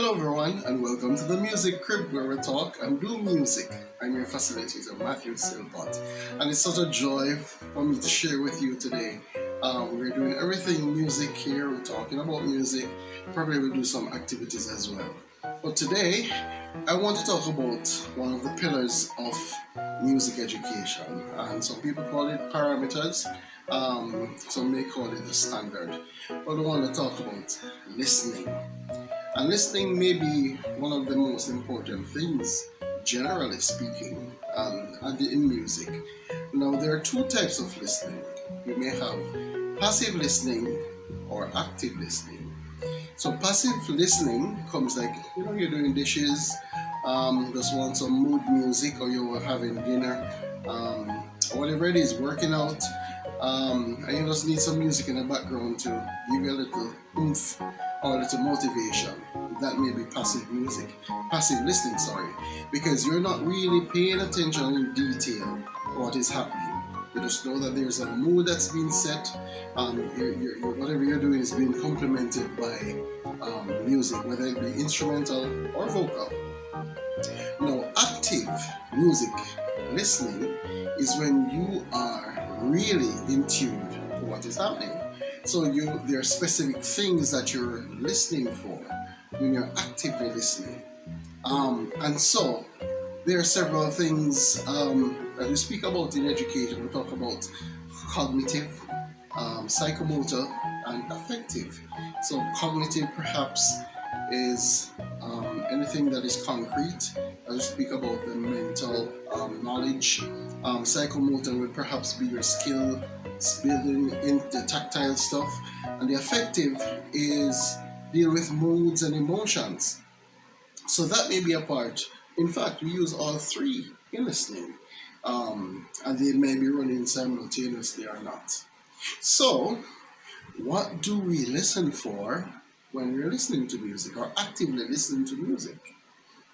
Hello everyone and welcome to the Music Crib where we talk and do music. I'm your facilitator Matthew Silpot and it's such a joy for me to share with you today. We're doing everything music here, we're talking about music, probably we'll do some activities as well. But today I want to talk about one of the pillars of music education, and some people call it parameters, some may call it the standard. But I want to talk about listening. And listening may be one of the most important things, generally speaking, in music. Now, there are two types of listening. You may have passive listening or active listening. So, passive listening comes like, you're doing dishes, just want some mood music, or you're having dinner, or whatever it is, working out, and you just need some music in the background to give you a little oomph or a little motivation. That may be passive listening, because you're not really paying attention in detail to what is happening. You just know that there's a mood that's being set, whatever you're doing is being complemented by music, whether it be instrumental or vocal. Now, active music listening is when you are really in tune to what is happening. So there are specific things that you're listening for when you're actively listening. And so there are several things that we speak about in education. We talk about cognitive, psychomotor, and affective. So cognitive perhaps is anything that is concrete. As we speak about the mental knowledge. Psychomotor would perhaps be your skill building in the tactile stuff, and the affective is deal with moods and emotions. So that may be a part. In fact, we use all three in listening, and they may be running simultaneously or not. So, what do we listen for when we're listening to music or actively listening to music?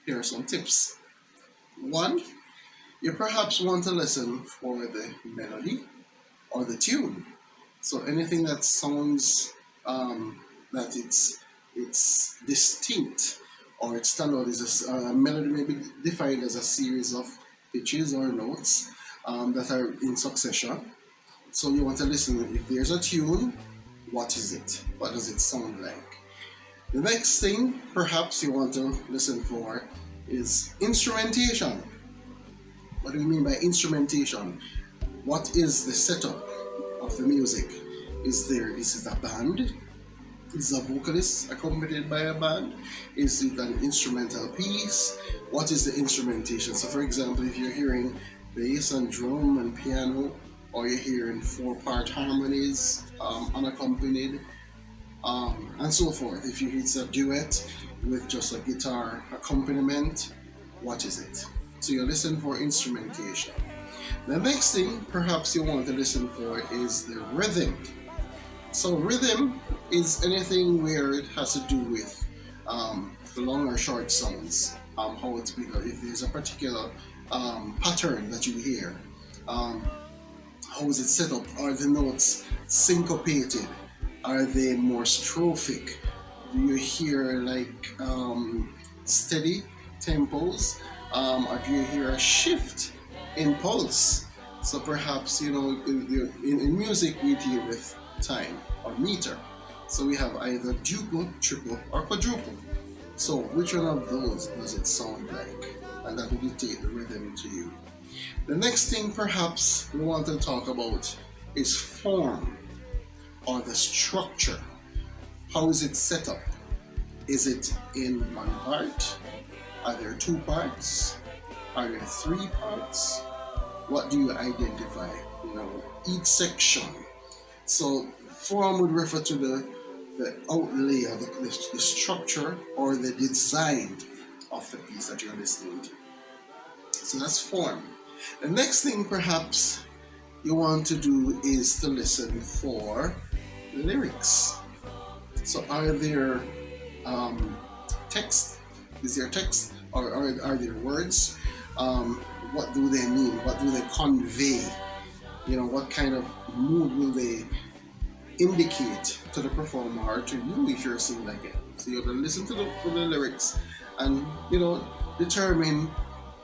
Here are some tips. One, you perhaps want to listen for the melody or the tune. So anything that sounds that it's distinct or it's standard is a melody may be defined as a series of pitches or notes that are in succession. So you want to listen. If there's a tune, what is it? What does it sound like? The next thing perhaps you want to listen for is instrumentation. What do we mean by instrumentation? What is the setup of the music? Is it a band? Is a vocalist accompanied by a band? Is it an instrumental piece? What is the instrumentation? So for example, if you're hearing bass and drum and piano, or you're hearing 4-part harmonies unaccompanied, and so forth. If it's a duet with just a guitar accompaniment, what is it? So you listen for instrumentation. The next thing perhaps you want to listen for is the rhythm. So rhythm is anything where it has to do with the long or short sounds, how it's been, if there's a particular pattern that you hear, how is it set up? Are the notes syncopated? Are they more strophic? Do you hear like steady tempos? Or do you hear a shift in pulse? So perhaps, in music we deal with time or meter. So we have either duple, triple, or quadruple. So which one of those does it sound like? And that will dictate the rhythm to you. The next thing perhaps we want to talk about is form or the structure. How is it set up? Is it in one part? Are there 2 parts? Are there 3 parts? What do you identify? Each section. So form would refer to the outlay of the structure or the design of the piece that you're listening to. So that's form. The next thing perhaps you want to do is to listen for lyrics. So are there text? Is there text or are there words? What do they mean? What do they convey? What kind of mood will they indicate to the performer or to you if you're singing like So you have to listen to the lyrics and, determine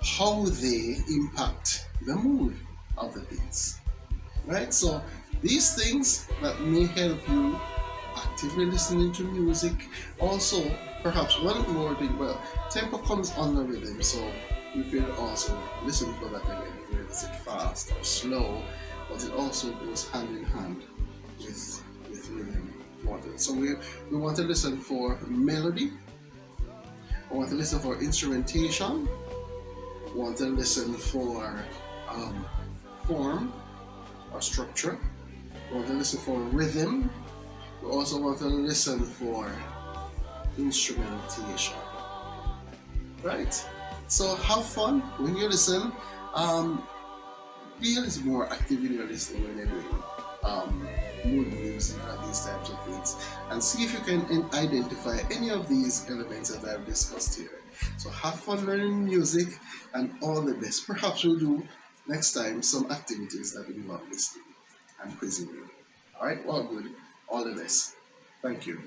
how they impact the mood of the piece. Right? So these things that may help you actively listening to music. Also, perhaps one more thing, well, tempo comes on the rhythm, so you can also listen for that again, whether is it fast or slow, but it also goes hand in hand with rhythm. So we want to listen for melody, we want to listen for instrumentation, we want to listen for um, form or structure, we want to listen for rhythm, we also want to listen for instrumentation. Right? So have fun when you listen. Um, be a little more active in your listening when you're doing mood music and these types of things. And see if you can identify any of these elements that I've discussed here. So have fun learning music and all the best. Perhaps we'll do next time some activities that involve listening and quizzing you. Alright, all good. All the best. Thank you.